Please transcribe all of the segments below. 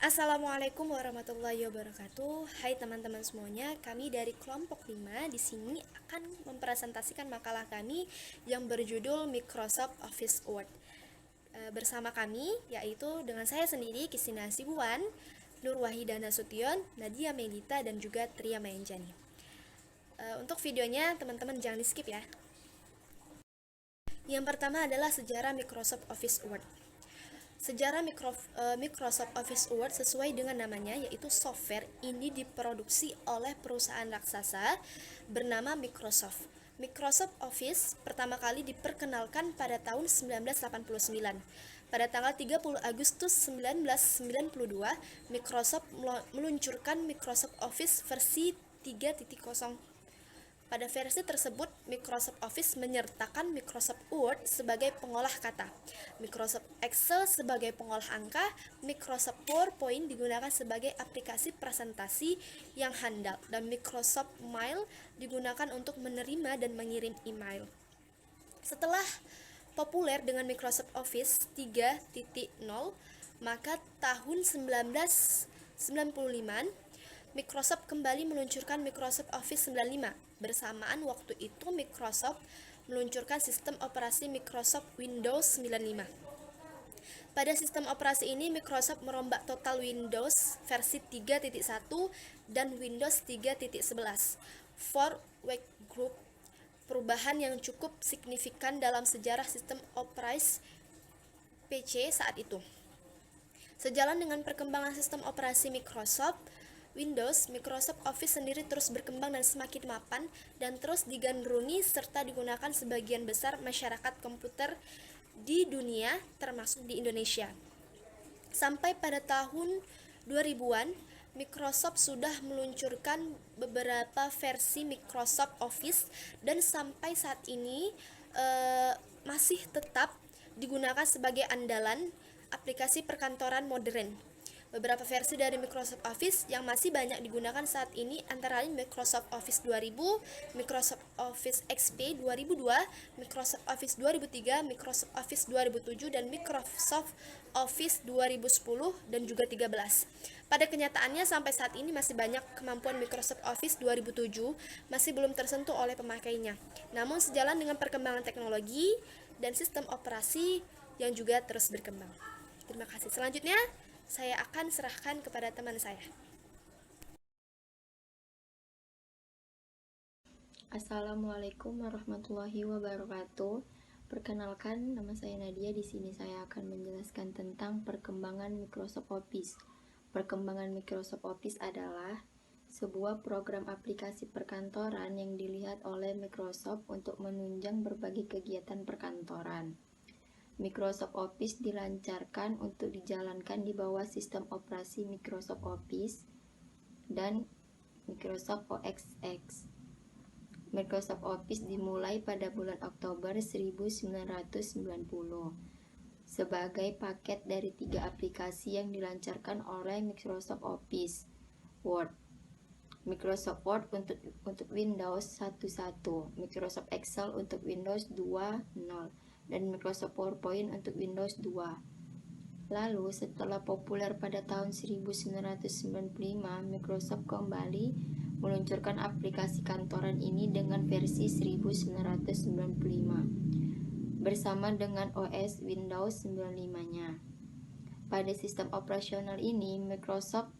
Assalamualaikum warahmatullahi wabarakatuh. Hai teman-teman semuanya, kami dari kelompok 5 di sini akan mempresentasikan makalah kami yang berjudul Microsoft Office Word. Bersama kami yaitu dengan saya sendiri Kisina Sibuan, Nur Wahida Nasution, Nadia Melita dan juga Tria Mayanjani. Untuk videonya teman-teman jangan di skip ya. Yang pertama adalah sejarah Microsoft Office Word. Sejarah Microsoft Office Word sesuai dengan namanya, yaitu software ini diproduksi oleh perusahaan raksasa bernama Microsoft. Microsoft Office pertama kali diperkenalkan pada tahun 1989. Pada tanggal 30 Agustus 1992, Microsoft meluncurkan Microsoft Office versi 3.0. Pada versi tersebut, Microsoft Office menyertakan Microsoft Word sebagai pengolah kata, Microsoft Excel sebagai pengolah angka, Microsoft PowerPoint digunakan sebagai aplikasi presentasi yang handal, dan Microsoft Mail digunakan untuk menerima dan mengirim email. Setelah populer dengan Microsoft Office 3.0, maka tahun 1995 Microsoft kembali meluncurkan Microsoft Office 95. Bersamaan waktu itu Microsoft meluncurkan sistem operasi Microsoft Windows 95. Pada sistem operasi ini Microsoft merombak total Windows versi 3.1 dan Windows 3.11 for Workgroup, perubahan yang cukup signifikan dalam sejarah sistem operasi PC saat itu. Sejalan dengan perkembangan sistem operasi Microsoft Windows, Microsoft Office sendiri terus berkembang dan semakin mapan dan terus digandrungi serta digunakan sebagian besar masyarakat komputer di dunia, termasuk di Indonesia. Sampai pada tahun 2000-an, Microsoft sudah meluncurkan beberapa versi Microsoft Office dan sampai saat ini masih tetap digunakan sebagai andalan aplikasi perkantoran modern. Beberapa versi dari Microsoft Office yang masih banyak digunakan saat ini antara lain Microsoft Office 2000, Microsoft Office XP 2002, Microsoft Office 2003, Microsoft Office 2007, dan Microsoft Office 2010 dan juga 13. Pada kenyataannya sampai saat ini masih banyak kemampuan Microsoft Office 2007 masih belum tersentuh oleh pemakainya. Namun sejalan dengan perkembangan teknologi dan sistem operasi yang juga terus berkembang. Terima kasih. Selanjutnya saya akan serahkan kepada teman saya. Assalamualaikum warahmatullahi wabarakatuh. Perkenalkan, nama saya Nadia. Di sini saya akan menjelaskan tentang perkembangan Microsoft Office. Perkembangan Microsoft Office adalah sebuah program aplikasi perkantoran yang dilihat oleh Microsoft untuk menunjang berbagai kegiatan perkantoran. Microsoft Office dilancarkan untuk dijalankan di bawah sistem operasi Microsoft Office dan Microsoft OS X. Microsoft Office dimulai pada bulan Oktober 1990 sebagai paket dari 3 aplikasi yang dilancarkan oleh Microsoft Office: Word, Microsoft Word untuk Windows 11, Microsoft Excel untuk Windows 2.0, dan Microsoft PowerPoint untuk Windows 2. Lalu setelah populer pada tahun 1995, Microsoft kembali meluncurkan aplikasi kantoran ini dengan versi 1995 bersama dengan OS Windows 95-nya. Pada sistem operasional ini, Microsoft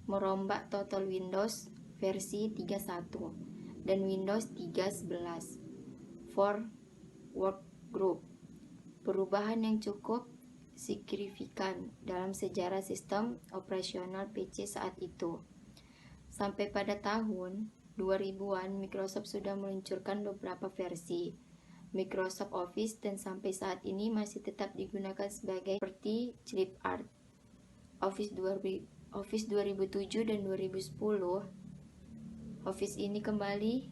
merombak total Windows versi 3.1 dan Windows 3.11 for Workgroup, perubahan yang cukup signifikan dalam sejarah sistem operasional PC saat itu. Sampai pada tahun 2000-an, Microsoft sudah meluncurkan beberapa versi Microsoft Office dan sampai saat ini masih tetap digunakan seperti Clip Art, Office 2007 dan 2010. Office ini kembali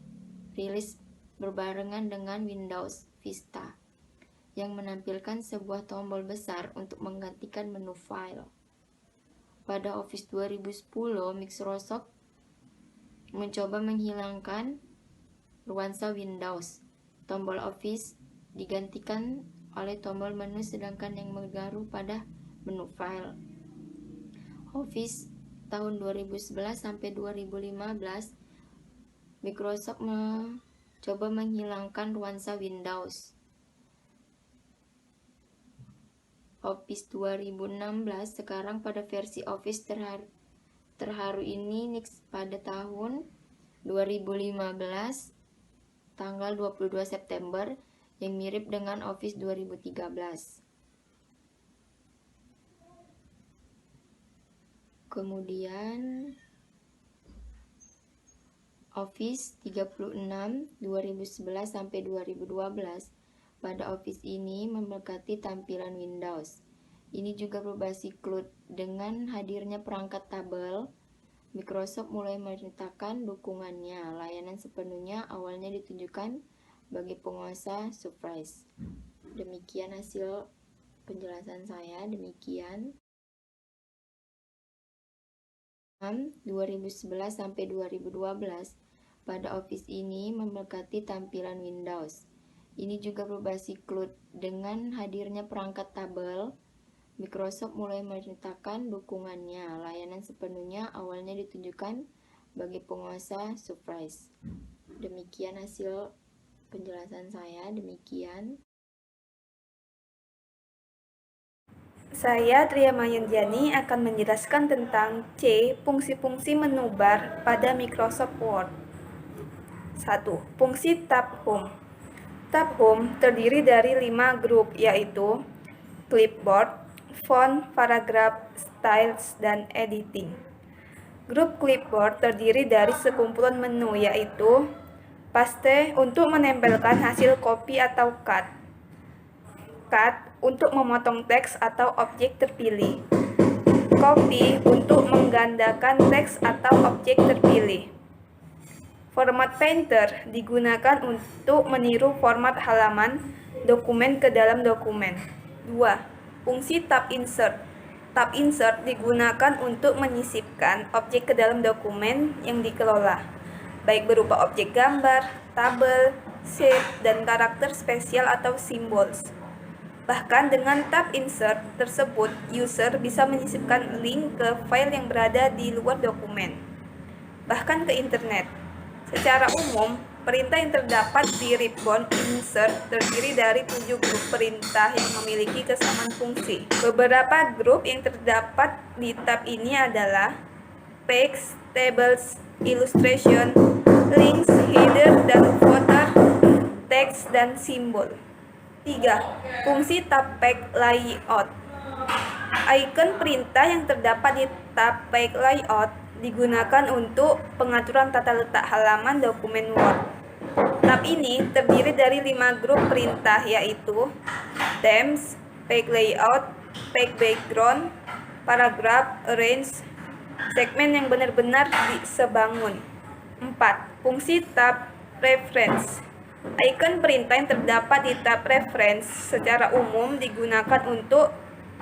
rilis berbarengan dengan Windows Vista yang menampilkan sebuah tombol besar untuk menggantikan menu file. Pada Office 2010, Microsoft mencoba menghilangkan nuansa Windows. Tombol Office digantikan oleh tombol menu sedangkan yang mengaruh pada menu file. Office tahun 2011 sampai 2015, Microsoft mencoba menghilangkan nuansa Windows. Office 2016 sekarang pada versi Office terharu ini pada tahun 2015 tanggal 22 September yang mirip dengan Office 2013. Kemudian Office 36 2011 sampai 2012. Pada Office ini memberkati tampilan Windows. Ini juga berbasis cloud. Dengan hadirnya perangkat tabel, Microsoft mulai menyertakan dukungannya. Layanan sepenuhnya awalnya ditunjukkan bagi penguasa Surface. Demikian hasil penjelasan saya. Demikian 2011 sampai 2012. Pada Office ini memberkati tampilan Windows. Ini juga berbasis cloud. Dengan hadirnya perangkat tabel, Microsoft mulai menyertakan dukungannya. Layanan sepenuhnya awalnya ditunjukkan bagi penguasa Surface. Demikian hasil penjelasan saya. Demikian. Saya Tria Mayendiani akan menjelaskan tentang C. Fungsi-fungsi menu bar pada Microsoft Word. 1. Fungsi Tab Home. Tab Home terdiri dari 5 grup, yaitu Clipboard, Font, Paragraph, Styles, dan Editing. Grup Clipboard terdiri dari sekumpulan menu, yaitu Paste untuk menempelkan hasil copy atau cut, Cut untuk memotong teks atau objek terpilih, Copy untuk menggandakan teks atau objek terpilih. Format Painter digunakan untuk meniru format halaman dokumen ke dalam dokumen. 2. Fungsi Tab Insert. Tab Insert digunakan untuk menyisipkan objek ke dalam dokumen yang dikelola, baik berupa objek gambar, tabel, shape, dan karakter spesial atau symbols. Bahkan dengan tab insert tersebut, user bisa menyisipkan link ke file yang berada di luar dokumen, bahkan ke internet. Secara umum, perintah yang terdapat di ribbon insert terdiri dari 7 grup perintah yang memiliki kesamaan fungsi. Beberapa grup yang terdapat di tab ini adalah Page, Tables, Illustration, Links, Header, dan Footer, Teks, dan Simbol. 3. Fungsi tab page layout. Icon perintah yang terdapat di tab page layout digunakan untuk pengaturan tata letak halaman dokumen Word. Tab ini terdiri dari 5 grup perintah, yaitu Themes, Page Layout, Page Background, Paragraph, Arrange, segmen yang benar-benar sebangun. 4. Fungsi tab Preference. Icon perintah yang terdapat di tab Preference secara umum digunakan untuk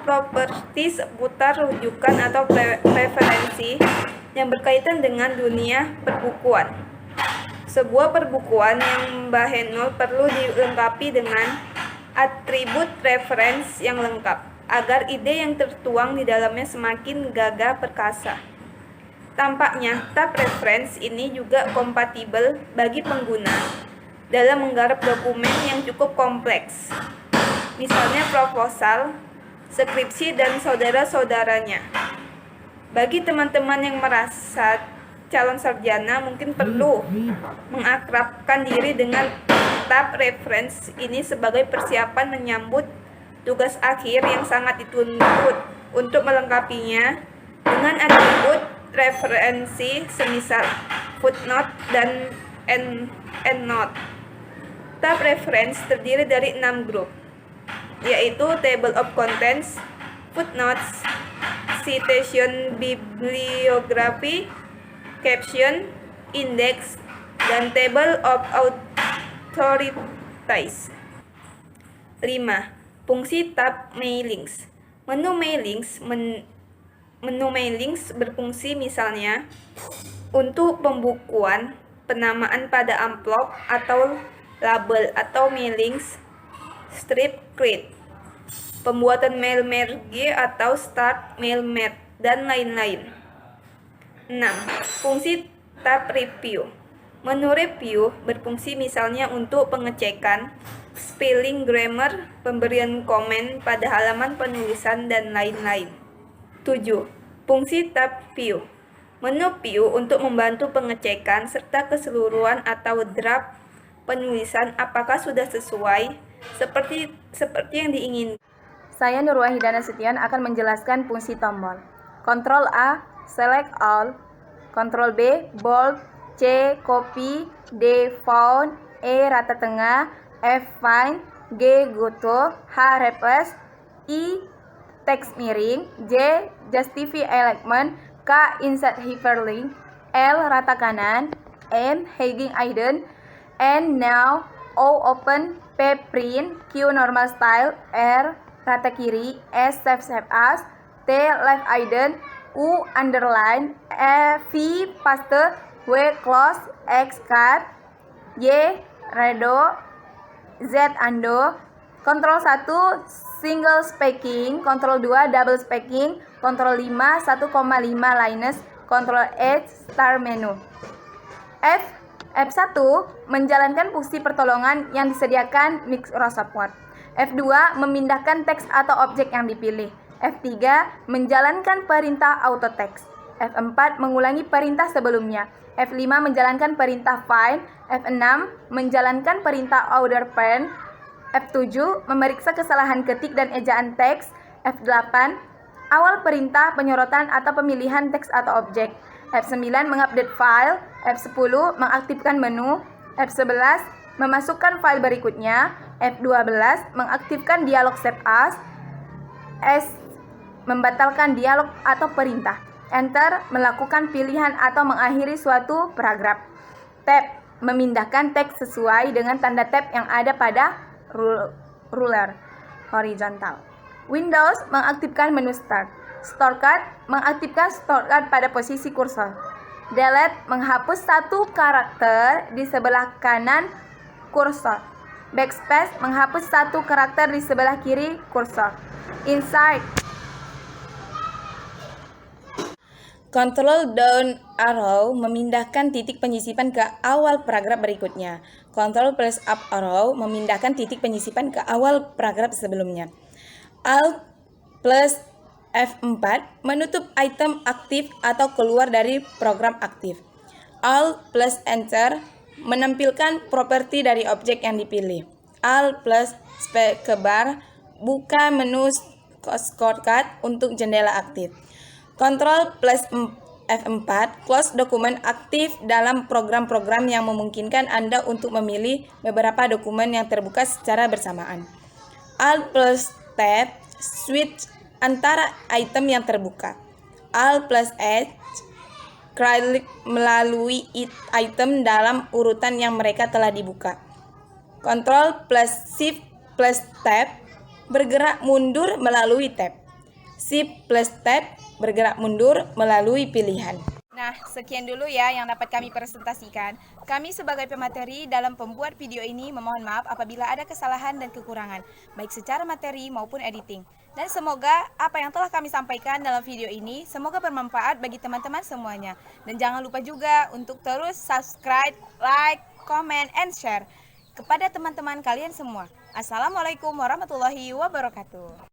properti seputar rujukan atau preferensi yang berkaitan dengan dunia perbukuan. Sebuah perbukuan yang Mbah Henol perlu dilengkapi dengan atribut reference yang lengkap, agar ide yang tertuang di dalamnya semakin gagah perkasa. Tampaknya tab reference ini juga kompatibel bagi pengguna dalam menggarap dokumen yang cukup kompleks, misalnya proposal, skripsi, dan saudara-saudaranya. Bagi teman-teman yang merasa calon sarjana mungkin perlu mengakrabkan diri dengan tab reference ini sebagai persiapan menyambut tugas akhir yang sangat dituntut. Untuk melengkapinya dengan atribut referensi semisal footnote dan endnote. Tab reference terdiri dari 6 grup, yaitu Table of Contents, Footnotes, Citation, Bibliography, Caption, Index, dan Table of Authorities. 5. Fungsi tab Mailings. Menu mailings berfungsi misalnya untuk pembukuan, penamaan pada amplop atau label atau mailings, strip create, pembuatan mail merge atau start mail dan lain-lain. 6. Fungsi tab review. Menu review berfungsi misalnya untuk pengecekan spelling, grammar, pemberian komen pada halaman penulisan, dan lain-lain. 7. Fungsi tab view. Menu view untuk membantu pengecekan serta keseluruhan atau draft penulisan apakah sudah sesuai seperti yang diinginkan. Saya Nur Wahidana Setian akan menjelaskan fungsi tombol. Ctrl A, select all. Ctrl B, bold. C, copy. D, font. E, rata tengah. F, find. G, go to. H, replace. I, text miring. J, justify alignment. K, insert hyperlink. L, rata kanan. M, hiding hidden. N, now. O, open. P, print. Q, normal style. R, rata kiri. S, save as. T, left hidden. U, underline. V, paste. W, close. X, cut. Y, redo. Z, undo. Ctrl 1, single spacing. Ctrl 2, double spacing. Ctrl 5, 1,5 lines. Ctrl H, start menu. F1 menjalankan fungsi pertolongan yang disediakan Microsoft Word. F2 memindahkan teks atau objek yang dipilih. F3 menjalankan perintah auto text. F4 mengulangi perintah sebelumnya. F5 menjalankan perintah find. F6 menjalankan perintah order pen. F7 memeriksa kesalahan ketik dan ejaan teks. F8 awal perintah penyorotan atau pemilihan teks atau objek. F9 mengupdate file. F10 mengaktifkan menu. F11 memasukkan file berikutnya. F12 mengaktifkan dialog save as. S membatalkan dialog atau perintah. Enter melakukan pilihan atau mengakhiri suatu paragraf. Tab memindahkan teks sesuai dengan tanda tab yang ada pada ruler horizontal. Windows mengaktifkan menu start. Shortcut mengaktifkan shortcut pada posisi kursor. Delete menghapus satu karakter di sebelah kanan kursor. Backspace menghapus satu karakter di sebelah kiri kursor. Insert. Control down arrow memindahkan titik penyisipan ke awal paragraf berikutnya. Control plus up arrow memindahkan titik penyisipan ke awal paragraf sebelumnya. Alt plus F4 menutup item aktif atau keluar dari program aktif. Alt plus enter menampilkan properti dari objek yang dipilih. Alt plus spacebar buka menu shortcut untuk jendela aktif. Ctrl plus F4 close dokumen aktif dalam program-program yang memungkinkan Anda untuk memilih beberapa dokumen yang terbuka secara bersamaan. Alt plus Tab switch antara item yang terbuka. Alt plus H klik melalui item dalam urutan yang mereka telah dibuka. Ctrl plus Shift plus Tab bergerak mundur melalui tab. Shift plus Tab bergerak mundur melalui pilihan. Nah, sekian dulu ya yang dapat kami presentasikan. Kami sebagai pemateri dalam pembuat video ini memohon maaf apabila ada kesalahan dan kekurangan, baik secara materi maupun editing. Dan semoga apa yang telah kami sampaikan dalam video ini semoga bermanfaat bagi teman-teman semuanya. Dan jangan lupa juga untuk terus subscribe, like, comment, and share kepada teman-teman kalian semua. Assalamualaikum warahmatullahi wabarakatuh.